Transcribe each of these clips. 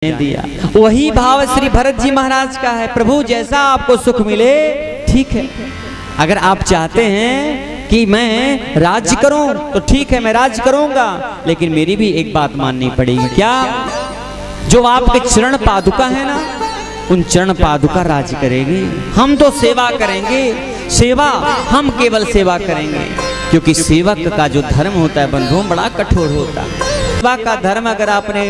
दिया। वही भाव श्री भरत जी महाराज का है। प्रभु जैसा आपको सुख मिले ठीक है, अगर आप चाहते हैं कि मैं राज्य करूं तो ठीक है, मैं राज्य करूंगा, लेकिन मेरी भी एक बात माननी पड़ेगी। क्या? जो आपके चरण पादुका है ना, उन चरण पादुका राज्य करेगी। हम तो सेवा करेंगे, सेवा हम केवल सेवा करेंगे, क्योंकि सेवक का जो धर्म होता है बंधुओं बड़ा कठोर होता है। सेवा का धर्म अगर आपने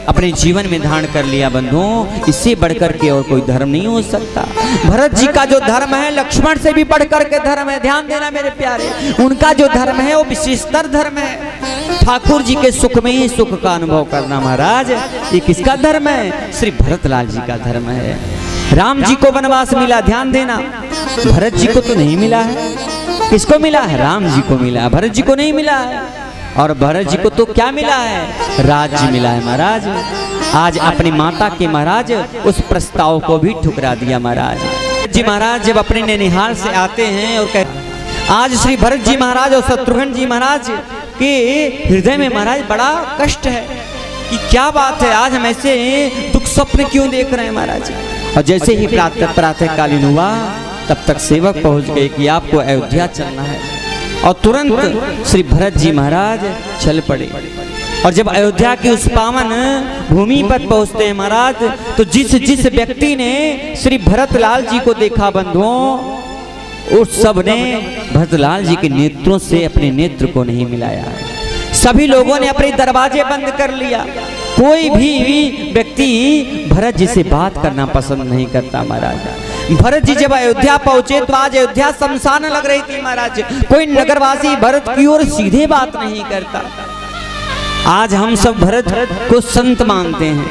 अपने जीवन में धारण कर लिया बंधुओं, इससे बढ़कर के और कोई धर्म नहीं हो सकता। भरत जी का जो धर्म है लक्ष्मण से भी बढ़कर के धर्म है। ध्यान देना मेरे प्यारे, उनका जो धर्म है वो विशेषतर धर्म है। ठाकुर जी के सुख में ही सुख का अनुभव करना महाराज, ये किसका धर्म है? श्री भरतलाल जी का धर्म है। राम जी को वनवास मिला, ध्यान देना, भरत जी को तो नहीं मिला है। किसको मिला है? राम जी को मिला, भरत जी को नहीं मिला है। और भरत जी को तो क्या मिला है? राज्य मिला है महाराज। आज अपनी माता के महाराज उस प्रस्ताव को भी ठुकरा दिया महाराज जी। महाराज जब अपने नैनिहाल से आते हैं और कहते, आज श्री भरत जी महाराज और शत्रुघ्न जी महाराज के हृदय में महाराज बड़ा कष्ट है कि क्या बात है, आज हम ऐसे दुख स्वप्न क्यों देख रहे हैं महाराज। और जैसे ही प्रातः कालीन हुआ तब तक सेवक पहुंच गए कि आपको अयोध्या चलना है, और तुरंत श्री भरत जी महाराज चल पड़े। और जब अयोध्या की उस पावन भूमि पर पहुंचते हैं महाराज, तो जिस जिस व्यक्ति ने श्री भरतलाल जी को देखा बंधुओं, उस सब ने भरतलाल जी के नेत्रों से अपने नेत्र को नहीं मिलाया। सभी लोगों ने अपने दरवाजे बंद कर लिया। कोई भी व्यक्ति भरत जी से बात करना पसंद नहीं करता महाराज। भरत जी जब अयोध्या पहुंचे तो आज अयोध्या शमशान लग रही थी महाराज। कोई नगरवासी भरत की ओर सीधे बात नहीं करता। आज हम सब भरत को संत मानते हैं,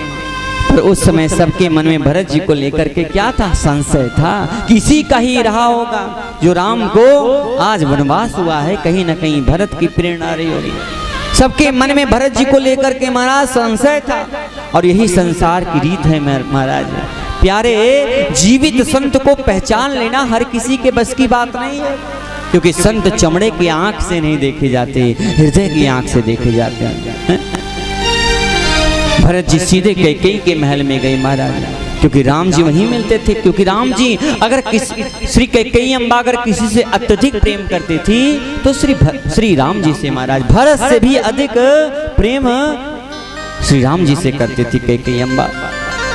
पर उस समय सबके मन में भरत जी को लेकर के क्या था? संशय था। किसी का ही रहा होगा जो राम को आज वनवास हुआ है, कहीं ना कहीं भरत की प्रेरणा रही होगी। सबके मन में भरत जी को लेकर के महाराज संशय था। और यही संसार की रीत है महाराज। प्यारे, जीवित संत को पहचान लेना हर किसी के बस की बात नहीं है, क्योंकि संत चमड़े की आंख से नहीं देखे जाते, हृदय की आंख से देखे जाते हैं। भरत जी सीधे कैकेयी के महल में गए महाराज, क्योंकि राम जी वहीं मिलते थे। क्योंकि राम जी अगर श्री कैकेयी अम्बा अगर किसी से अत्यधिक प्रेम करती थी तो श्री राम जी से महाराज, भरत से भी अधिक प्रेम श्री राम जी से करती थी कैकेयी अम्बा।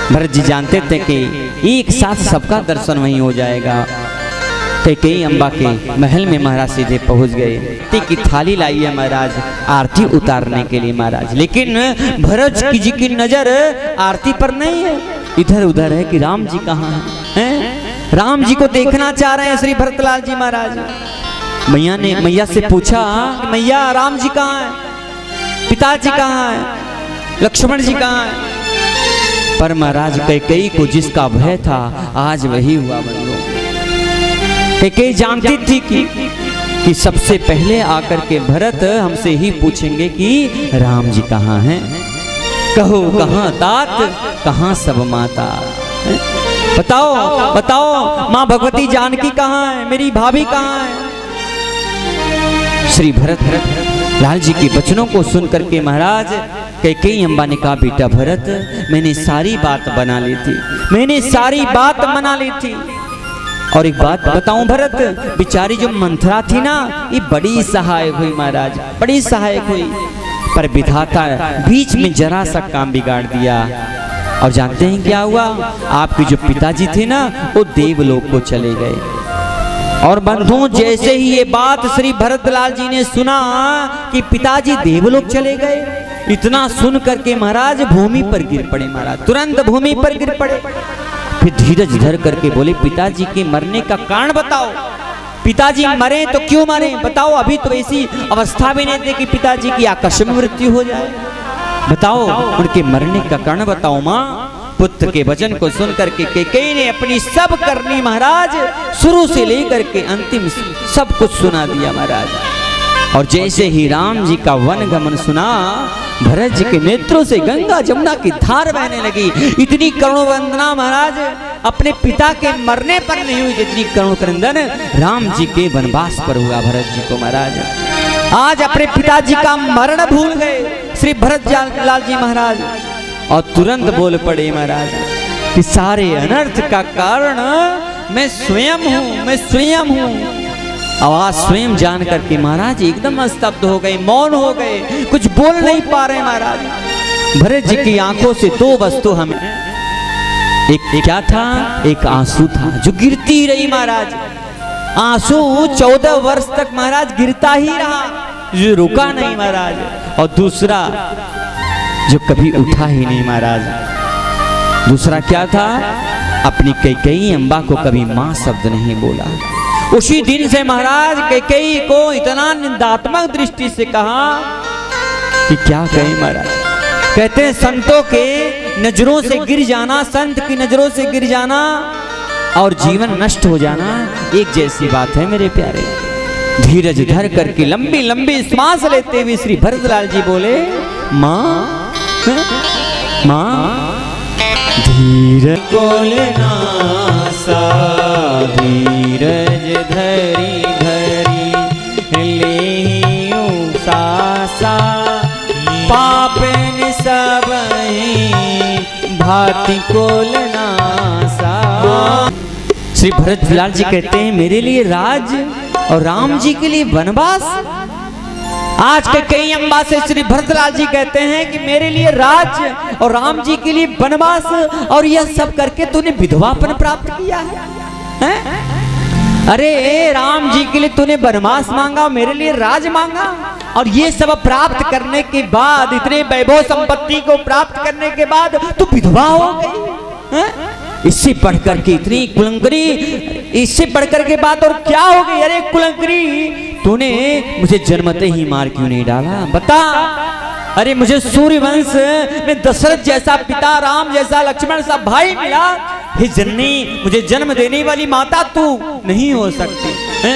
भरत जी जानते थे कि एक साथ सबका दर्शन वहीं हो जाएगा। कैकेयी अम्बा के महल में महाराज सीधे पहुंच गए। की थाली लाई है महाराज आरती उतारने के लिए महाराज, लेकिन भरत जी की नजर आरती पर नहीं है, इधर उधर है कि राम जी कहाँ हैं? राम जी को देखना चाह रहे हैं श्री भरतलाल जी महाराज। मैया ने मैया से पूछा, मैया राम जी कहाँ हैं? पिताजी कहाँ हैं? लक्ष्मण जी कहाँ हैं? पर महाराज कैकेयी को जिसका भय था आज वही हुआ बंधुओं। कैकेयी जानती थी कि सबसे पहले आकर के भरत हमसे ही पूछेंगे कि राम जी कहाँ हैं? कहो कहाँ तात, कहाँ सब माता? बताओ बताओ, माँ भगवती जानकी कहाँ है? मेरी भाभी कहाँ है? श्री भरतलाल जी के वचनों को सुन करके महाराज कैकेयी अम्बा ने कहा, बेटा भरत, मैंने सारी बात बना ली थी, मैंने सारी बात बना ली थी। और एक बात बताऊं भरत, बेचारी जो मंथरा थी ना, ये बड़ी सहायक हुई महाराज, बड़ी सहायक हुई, पर विधाता बीच में जरा सा काम बिगाड़ दिया। और जानते हैं क्या हुआ? आपके जो पिताजी थे ना, वो देवलोक को चले गए। और बंधुओं, जैसे ही ये बात श्री भरतलाल जी ने सुना कि पिताजी देवलोक चले गए, इतना सुन करके महाराज भूमि पर गिर पड़े महाराज, तुरंत भूमि पर गिर पड़े। फिर धीरज धर करके बोले, पिताजी के मरने का कारण बताओ। पिताजी मरे तो क्यों मरे बताओ? अभी तो ऐसी अवस्था भी नहीं थी कि पिताजी की आकस्मिक मृत्यु हो जाए। बताओ उनके मरने का कारण बताओ माँ। पुत्र के वचन को सुन करके कैकेयी ने अपनी सब करनी महाराज शुरू से लेकर के अंतिम सब कुछ सुना दिया महाराज। और जैसे ही राम जी का वन गमन सुना, भरत जी के नेत्रों से गंगा जमुना की धार बहने लगी। इतनी करुण वंदना महाराज अपने पिता के मरने पर नहीं हुई जितनी करुण क्रंदन राम जी के वनवास पर हुआ भरत जी को महाराज। आज अपने पिताजी का मरण भूल गए श्री भरतलाल जी महाराज। और तुरंत बोल पड़े महाराज कि सारे अनर्थ का कारण मैं स्वयं हूं, मैं स्वयं हूं। आवाज स्वयं जान करके महाराज एकदम स्तब्ध हो गए, मौन हो गए, कुछ बोल नहीं पा रहे महाराज। भरत जी की आंखों से दो वस्तु हमें, एक क्या था, एक आंसू था जो गिरती रही महाराज। आंसू 14 वर्ष तक महाराज गिरता ही रहा, जो रुका नहीं महाराज। और दूसरा जो कभी उठा ही नहीं महाराज। दूसरा क्या था, अपनी कैकेयी अम्बा को कभी मां शब्द नहीं बोला। उसी दिन से महाराज कैकेयी को इतना निंदात्मक दृष्टि से कहा कि क्या कहें महाराज। कहते हैं संतों के नजरों से गिर जाना, संत की नजरों से गिर जाना और जीवन नष्ट हो जाना एक जैसी बात है मेरे प्यारे। धीरज धर करके लंबी लंबी श्वास लेते हुए श्री भरतलाल जी बोले, माँ माँ धीरज बोलना सा, धीरज धरी धरी ले सासा, पापन सब भांति कोलना सा। श्री भरतलाल जी कहते हैं मेरे लिए राज और राम जी के लिए वनवास। आज के कई अम्बा से श्री भरतलाल जी कहते हैं कि मेरे लिए राज्य और राम जी के लिए वनवास, और यह सब करके तूने विधवापन प्राप्त किया है? अरे राम जी के लिए तूने वनवास मांगा, मेरे लिए राज मांगा, और ये सब प्राप्त करने के बाद, इतने वैभव संपत्ति को प्राप्त करने के बाद तू विधवा हो गई है? इससे बढ़कर के इतनी कुलंकरी, इससे बढ़कर के बात और क्या हो गई? अरे कुलंकरी, तूने मुझे जन्मते ही मार क्यों नहीं डाला, बता। अरे मुझे सूर्यवंश में दशरथ जैसा पिता, राम जैसा लक्ष्मण सा भाई मिला, हे जननी, मुझे जन्म देने वाली माता तू नहीं हो सकती है?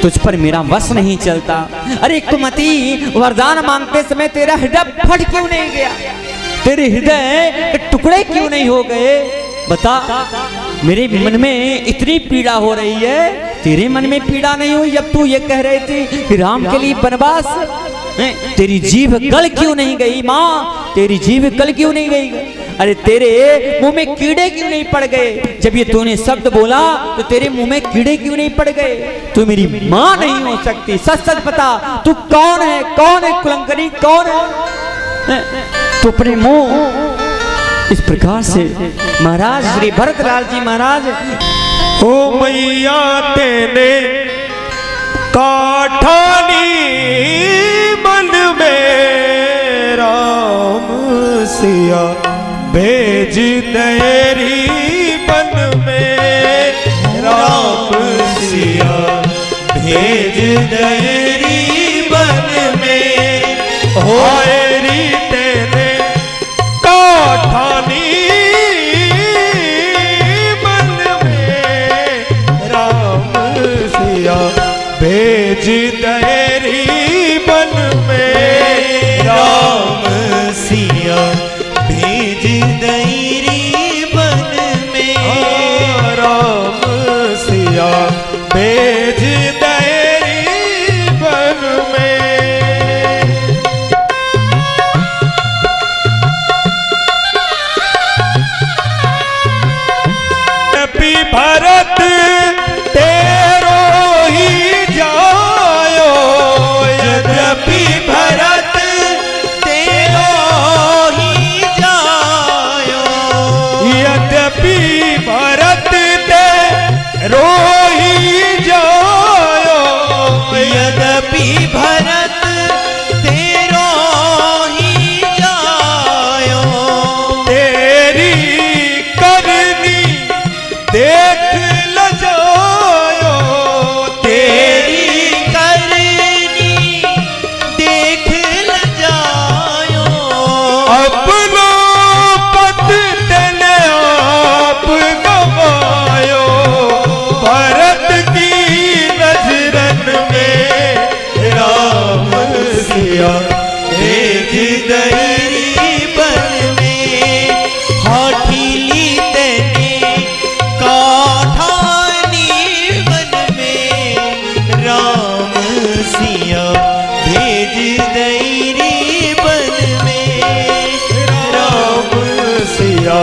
तुझ पर मेरा वश नहीं चलता। अरे कुमति, वरदान मांगते समय तेरा हृदय फट क्यों नहीं गया? तेरे हृदय के टुकड़े क्यों नहीं हो गए? बता। मेरे मन में इतनी पीड़ा हो रही है, तेरे मन में पीड़ा नहीं हुई जब तू ये कह रहे थे कि राम के लिए वनवास? तेरी जीभ गल क्यों नहीं गई माँ? तेरी जीभ गल क्यों नहीं गई? अरे तेरे मुंह में कीड़े क्यों नहीं पड़ गए? जब ये तूने शब्द बोला तो तेरे मुंह में कीड़े क्यों नहीं पड़ गए? तू मेरी माँ नहीं हो सकती। सच सच बता, तू कौन है? कौन है कुलंकरी, कौन है? तू अपने मुंह इस प्रकार से महाराज श्री भरतलाल जी महाराज, ओ मैया तेने काठानी मन में राम सिया भेज तेरी बन में, राम सिया भेज तेरी बन में, होरी तेने काठानी भेज तेरी बन में, राम सिया भेज तेरी बन में, राम सिया भेज तेरी बन में। नबी भरत तेरो ही रोही जा सिया